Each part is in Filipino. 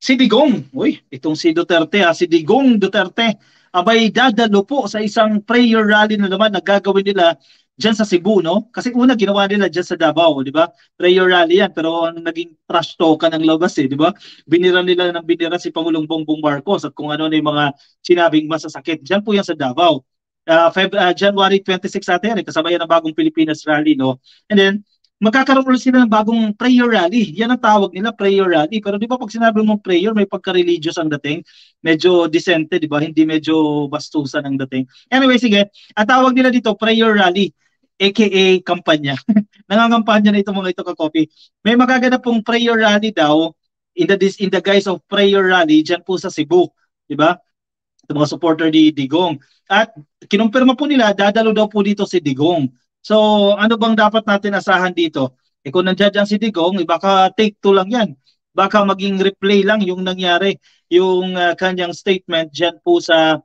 Si Digong, uy, itong si Duterte si Digong Duterte, abay dadalo po sa isang prayer rally na naman na gagawin nila dyan sa Cebu, no? Kasi una ginawa nila dyan sa Davao, di ba? Prayer rally yan, pero ang naging trash talk ng labas di ba? Binira nila ng binira si Pangulong Bongbong Marcos at kung ano na yung mga sinabing masasakit. Dyan po yan sa Davao. January 26 natin yan, kasabayan ng bagong Pilipinas rally, no? And then, magkakaroon ulit sila ng bagong prayer rally. Yan ang tawag nila, prayer rally. Pero di ba pag sinabi mong prayer, may pagka-religious ang dating. Medyo decente, di ba? Hindi medyo bastusan ang dating. Anyway, sige. Ang tawag nila dito, prayer rally, aka kampanya. Nangangampanya na itong mga ito ka-copy. May magaganap pong prayer rally daw in the guise of prayer rally dyan po sa Cebu. Di ba? Ito mga supporter ni Digong. At kinumpirma po nila, dadalo daw po dito si Digong. So, ano bang dapat natin asahan dito? Kung nandiyan dyan si Digong, baka take two lang yan. Baka maging replay lang yung nangyari, yung kanyang statement dyan po sa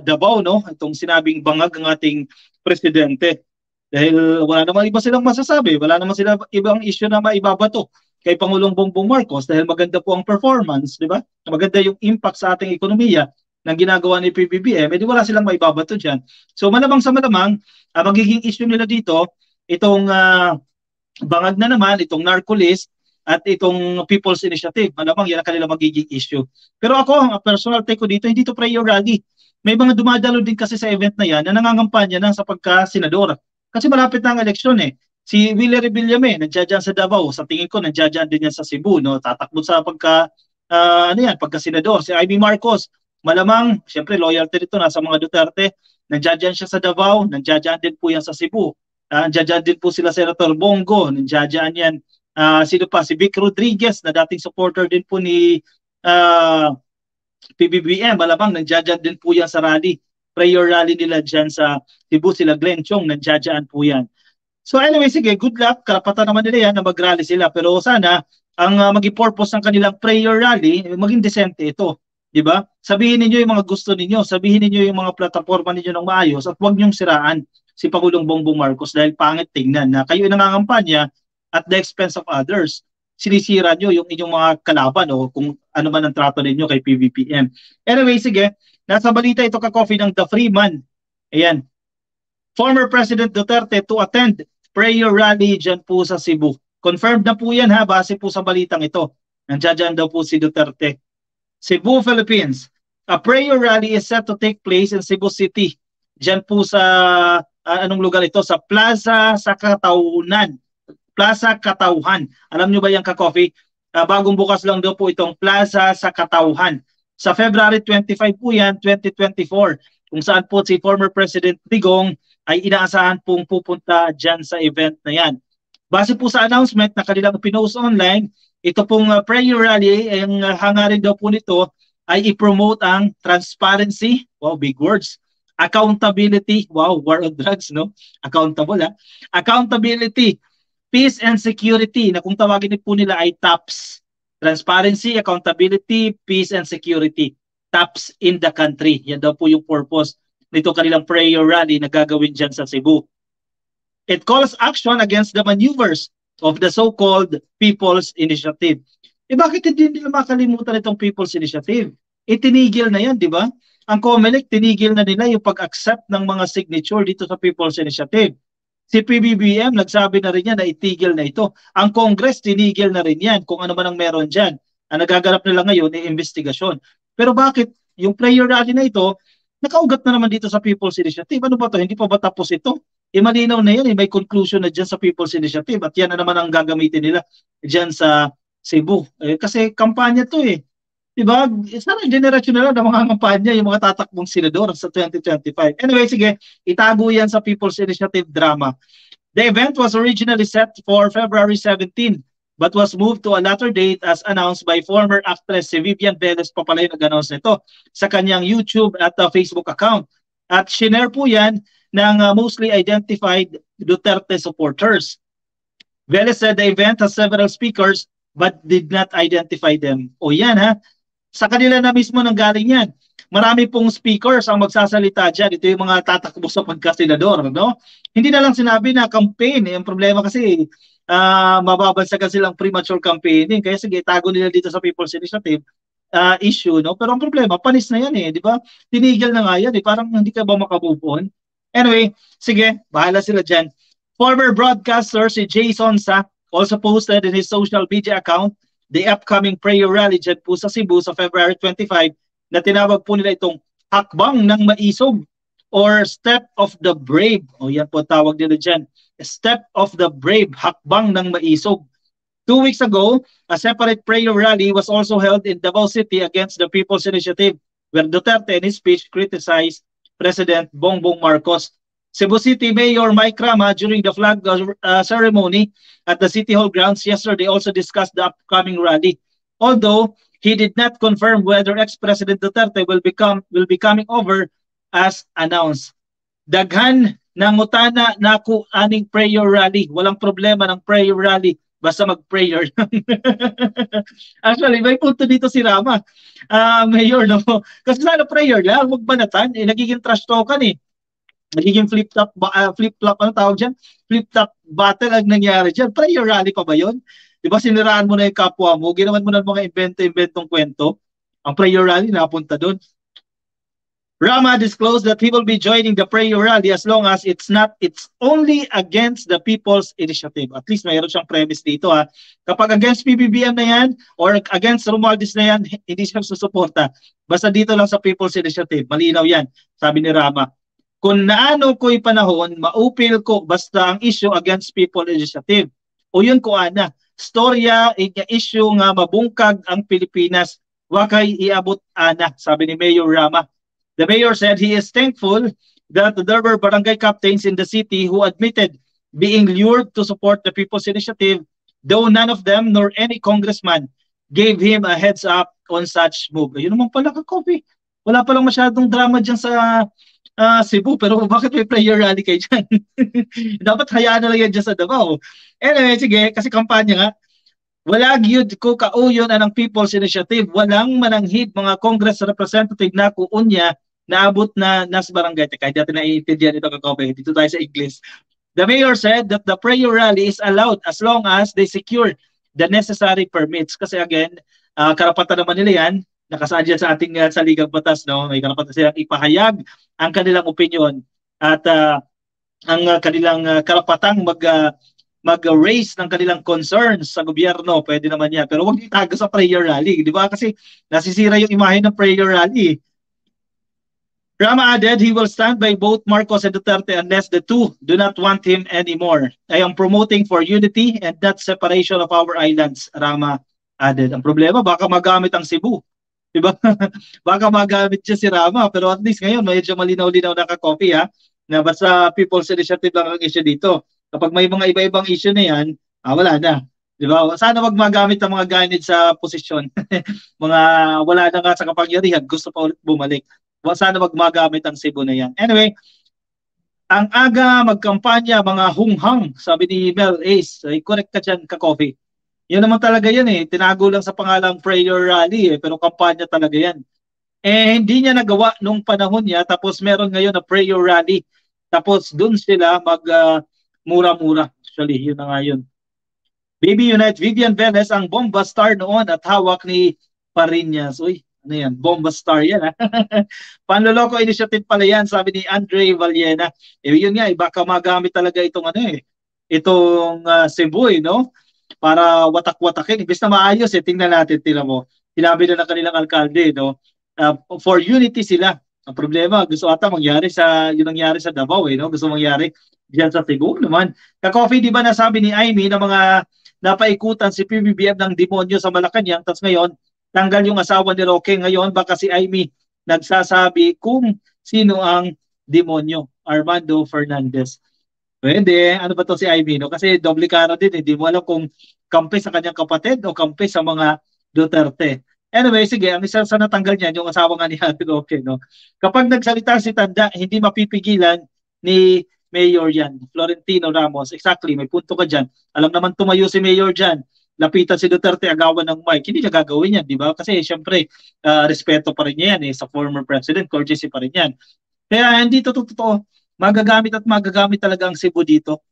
Davao, no? Itong sinabing bangag ng ating presidente. Dahil wala naman iba silang masasabi, wala naman sila ibang issue na maibabato kay Pangulong Bongbong Marcos dahil maganda po ang performance, di ba? Maganda yung impact sa ating ekonomiya ng ginagawa ni PBBM, edi wala silang maibabato dyan. So malamang sa malamang, magiging issue nila dito, itong bangag na naman, itong narco list, at itong People's Initiative. Malamang yan ang kanila magiging issue. Pero ako, ang personal take ko dito, hindi to prayer rally. May mga dumadalo din kasi sa event na yan na nangangampanya na sa pagka-senador. Kasi malapit na ang eleksyon eh. Si Willie Revillame, nandiyan sa Davao. Sa tingin ko, nandiyan din yan sa Cebu. No? Tatakbo sa pagka-senador. Si Amy Marcos, malamang, siyempre loyalty nito nasa mga Duterte, nandiyan siya sa Davao, nandiyan din po yan sa Cebu. Nandiyan din po sila Senator Bongo, nandiyan yan. Sino pa? Si Vic Rodriguez na dating supporter din po ni PBBM, malamang nandiyan din po yan sa rally. Prayer rally nila dyan sa Cebu, sila Glenn Chong, nandiyan po yan. So anyway, sige, good luck. Karapatan naman nila yan na mag-rally sila. Pero sana, ang maging purpose ng kanilang prayer rally, maging decente ito. Diba? Sabihin ninyo yung mga gusto ninyo, sabihin ninyo yung mga plataforma ninyo ng maayos at huwag niyong siraan si Pangulong Bongbong Marcos dahil pangit tingnan na kayo nangangampanya at the expense of others. Sinisira nyo yung inyong mga kalaban o kung ano man ang trato ninyo kay PBBM. Anyway, sige, nasa balita ito ka-coffee ng The Freeman. Ayan. Former President Duterte to attend prayer rally dyan po sa Cebu. Confirmed na po yan ha, base po sa balitang ito. Nandiyan daw po si Duterte. Cebu, Philippines. A prayer rally is set to take place in Cebu City. Diyan po sa, anong lugar ito? Sa Plaza sa Katauhan. Plaza Katauhan. Alam nyo ba yung ka-coffee? Bagong bukas lang daw po itong Plaza sa Katauhan. Sa February 25 po yan, 2024. Kung saan po si former President Digong ay inaasahan pong pupunta dyan sa event na yan. Base po sa announcement na kanilang pinost online, ito pong prayer rally, ang hangarin daw po nito ay i-promote ang transparency, wow, big words, accountability, wow, war on drugs, no? Accountable, ha? Accountability, peace and security, na kung tawagin po nila ay TAPS. Transparency, accountability, peace and security. TAPS in the country. Yan daw po yung purpose nito kanilang prayer rally na gagawin dyan sa Cebu. It calls action against the maneuvers of the so-called People's Initiative. Bakit hindi nila makalimutan itong People's Initiative? Itinigil na yan, di ba? Ang COMELEC, tinigil na nila yung pag-accept ng mga signature dito sa People's Initiative. Si PBBM, nagsabi na rin yan na itigil na ito. Ang Congress, tinigil na rin yan kung ano man ang meron dyan. Ang nagaganap nila ngayon ay investigasyon. Pero bakit yung prayer rally na ito, nakaugat na naman dito sa People's Initiative? Ano ba ito? Hindi pa ba tapos ito? Malinaw na yan, may conclusion na dyan sa People's Initiative at yan na naman ang gagamitin nila dyan sa Cebu. Kasi kampanya to eh. Diba? Sana generation na lang ng mga kampanya, yung mga tatakbong senador sa 2025. Anyway, sige, itago yan sa People's Initiative drama. The event was originally set for February 17 but was moved to a later date as announced by former actress si Vivian Velez pa pala yung nag-announce nito sa kanyang YouTube at Facebook account. At shinare po yan ng mostly identified Duterte supporters. Velez said the event has several speakers but did not identify them. O yan ha, sa kanila na mismo nanggaling yan. Marami pong speakers ang magsasalita dyan. Ito yung mga tatakbo sa pagkasenador. No? Hindi na lang sinabi na campaign. Ang problema kasi mababansagan silang premature campaigning. Kaya sige, tago nila dito sa People's Initiative issue, no? Pero ang problema, panis na yan eh, di ba? Tinigil na nga yan eh, parang hindi ka ba makamove on? Anyway, sige, bahala sila dyan. Former broadcaster si Jason Sa also posted in his social media account the upcoming prayer rally dyan po sa Cebu sa February 25 na tinawag po nila itong Hakbang ng Maisog or Step of the Brave. O yan po tawag nila dyan. Step of the Brave, Hakbang ng Maisog. 2 weeks ago, a separate prayer rally was also held in Davao City against the People's Initiative, where Duterte in his speech criticized President Bongbong Marcos. Cebu City Mayor Mike Rama, during the flag ceremony at the City Hall grounds yesterday, also discussed the upcoming rally. Although he did not confirm whether ex-President Duterte will be coming over as announced. Daghan ng utana naku aning prayer rally. Walang problema ng prayer rally. Basta mag-prayer. Actually, may punto dito si Rama. Mayor, no? Kasi sana prayer lang, magbanatan. Nagiging trash talkan eh. Nagiging flip-flop, ano tawag dyan? Flip-flop battle ang nangyari dyan. Prayer rally pa ba yun? Diba siniraan mo na yung kapwa mo, ginawan mo na mga invento-inventong kwento. Ang prayer rally napunta doon. Rama disclosed that he will be joining the prayer rally as long as it's only against the People's Initiative. At least mayroon siyang premise dito ha. Kapag against PBBM na yan or against Romualdez na yan, hindi siya susuporta. Basta dito lang sa People's Initiative. Malinaw yan, sabi ni Rama. Kung naano ko'y panahon, maupil ko basta ang issue against People's Initiative. O yun ko ana, storya, issue nga mabungkag ang Pilipinas, wakay iabot ana, sabi ni Mayor Rama. The mayor said he is thankful that there were barangay captains in the city who admitted being lured to support the People's Initiative, though none of them nor any congressman gave him a heads up on such move. Yun naman pala ka-copy. Wala palang masyadong drama dyan sa Cebu, pero bakit may prayer rally kayo dyan? Dapat hayaan na lang yan dyan sa Davao. Anyway, sige, kasi kampanya nga, wala gyud ko kauyon anang People's Initiative, walang mananghid mga Congress representative na kuunya naabot na nas barangay. Kahit natin naiintindihan ito kakopy, dito tayo sa English. The mayor said that the prayer rally is allowed as long as they secure the necessary permits. Kasi again, karapatan naman nila yan, nakasaad yan sa ating sa Ligang Batas, no? May karapatan silang ipahayag ang kanilang opinion at ang kanilang karapatang mag-raise ng kanilang concerns sa gobyerno, pwede naman yan. Pero huwag itago sa prayer rally, di ba? Kasi nasisira yung imahe ng prayer rally. Rama added he will stand by both Marcos and Duterte unless the two do not want him anymore. I am promoting for unity and not separation of our islands, Rama added. Ang problema, baka magamit ang Cebu. Diba? Baka magamit siya si Rama, pero at least ngayon medyo malinaw-linaw na ka-copy ha, na basta People's Initiative lang ang issue dito. Kapag may mga iba-ibang issue na yan, wala na. Diba? Sana wag magamit ang mga ganit sa posisyon. Mga wala na nga sa kapangyarihan, gusto pa ulit bumalik. Sana wag magamit ang Cebu na yan. Anyway, ang aga magkampanya, mga hunghang, sabi ni Mel Ace, ay correct ka dyan, ka-coffee. Yan naman talaga yan eh. Tinago lang sa pangalang prayer rally eh, pero kampanya talaga yan. Eh, hindi niya nagawa nung panahon niya, tapos meron ngayon na prayer rally. Tapos dun sila mura-mura. Actually, yun na nga yun. Baby Unite, Vivian Velez, ang bomba star noon at hawak ni Parinas. Uy, ano yan? Bomba star yan ha. Panloloko initiative pala yan, sabi ni Andre Vallena. Eh, yun nga, baka magamit talaga itong itong Cebu no? Para watak-watakin. Imbes na maayos tingnan natin, tingnan mo. Sinabi na ng kanilang alkalde, no? For unity sila. Ang problema, gusto ata mangyari yun nangyari sa Davao, no? Gusto mangyari diyan sa Cebu naman. Ka-coffee, di ba nasabi ni Amy na mga napaikutan si PBBM ng demonyo sa Malacanang, tapos ngayon, tanggal yung asawa ni Roque. Ngayon, baka si Amy nagsasabi kung sino ang demonyo, Armando Fernandez. Pwede. Ano ba to si Amy, no? Kasi doble cara din. Hindi mo alam kung kampi sa kanyang kapatid o kampi sa mga Duterte. Anyway, sige, ang isa sa natanggal niyan, yung asawa nga ni Ate Roque, no? Kapag nagsalita si Tanda, hindi mapipigilan ni Mayor yan, Florentino Ramos. Exactly, may punto ka dyan. Alam naman tumayo si Mayor dyan. Lapitan si Duterte, agawan ng mic. Hindi niya gagawin yan, di ba? Kasi syempre, respeto pa rin niya yan sa former president, courtesy pa rin yan. Kaya hindi to totoo. Magagamit at magagamit talaga ang Cebu dito.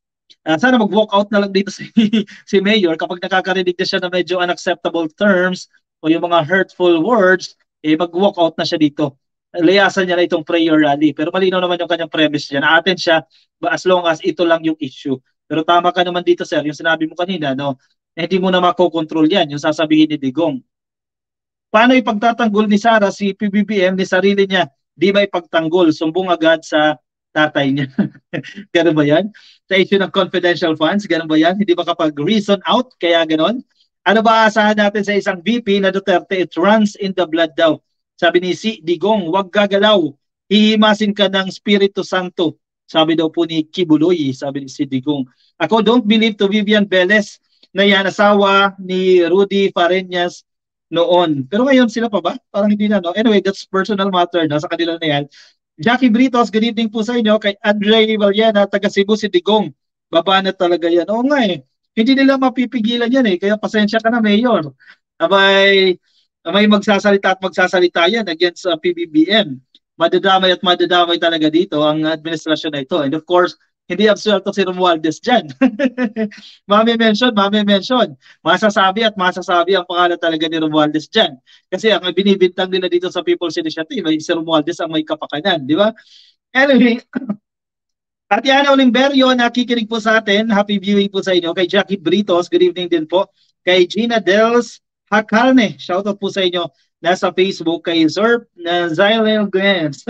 Sana mag-walk out na lang dito si Mayor kapag nakakarinig na siya na medyo unacceptable terms o yung mga hurtful words, mag-walk out na siya dito. Layasan niya na itong prayer rally. Pero malinaw naman yung kanyang premise dyan. Atin siya as long as ito lang yung issue. Pero tama ka naman dito, sir. Yung sinabi mo kanina, no? Hindi mo na makokontrol yan. Yung sasabihin ni Digong. Paano ipagtatanggol ni Sara si PBBM ni sarili niya? Di ba ipagtanggol? Sumbong agad sa tatay niya. Ganun ba yan? Sa issue ng confidential funds, ganun ba yan? Hindi ba kapag reason out, kaya ganun? Ano ba asahan natin sa isang VP na Duterte? It runs in the blood daw. Sabi ni si Digong, wag gagalaw. Hihimasin ka ng Espiritu Santo. Sabi daw po ni Kibuloy, sabi ni si Digong. Ako don't believe to Vivian Velez na yan asawa ni Rudy Fareñas noon. Pero ngayon sila pa ba? Parang hindi na, no? Anyway, that's personal matter na sa kanila na yan. Jackie Britos, good evening po sa inyo. Kay Andre Valiana, taga Cebu, si Digong. Baba na talaga yan. Oo nga eh. Hindi nila mapipigilan yan eh. Kaya pasensya ka na, Mayor. May magsasalita at magsasalita yan against PBBM. Madadamay talaga dito ang administrasyon na ito. And of course, hindi absuelto si Romualdez dyan. Mame-mention. Masasabi ang pangalan talaga ni Romualdez dyan. Kasi ang binibintang nila dito sa People's Initiative ay si Romualdez ang may kapakanan, di ba? Anyway, Tatiana Olimberio, nakikinig po sa atin. Happy viewing po sa inyo. Kay Jackie Britos, good evening din po. Kay Gina Dels Hakarne, shoutout po sa inyo. Nasa Facebook kay Zerp na Zylel Grants.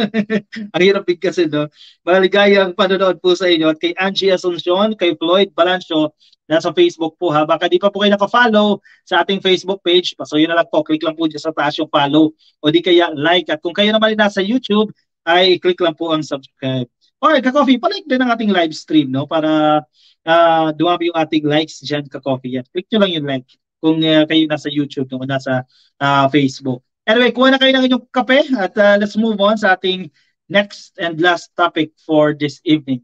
Ang hirap kasi, no? Maligayang panonood po sa inyo. At kay Angie Asuncion, kay Floyd Balancio, nasa Facebook po ha. Baka di pa po kayo naka-follow sa ating Facebook page. So yun na lang po, click lang po dyan sa taas yung follow. O di kaya like. At kung kayo naman nasa YouTube, ay click lang po ang subscribe. Alright, Ka-Coffee, palike din ang ating live stream, no? Para dumami yung ating likes dyan, Ka-Coffee. Yan. Click nyo lang yung like kung kayo nasa YouTube o nasa Facebook. Anyway, kuha na kayo ng inyong kape at let's move on sa ating next and last topic for this evening.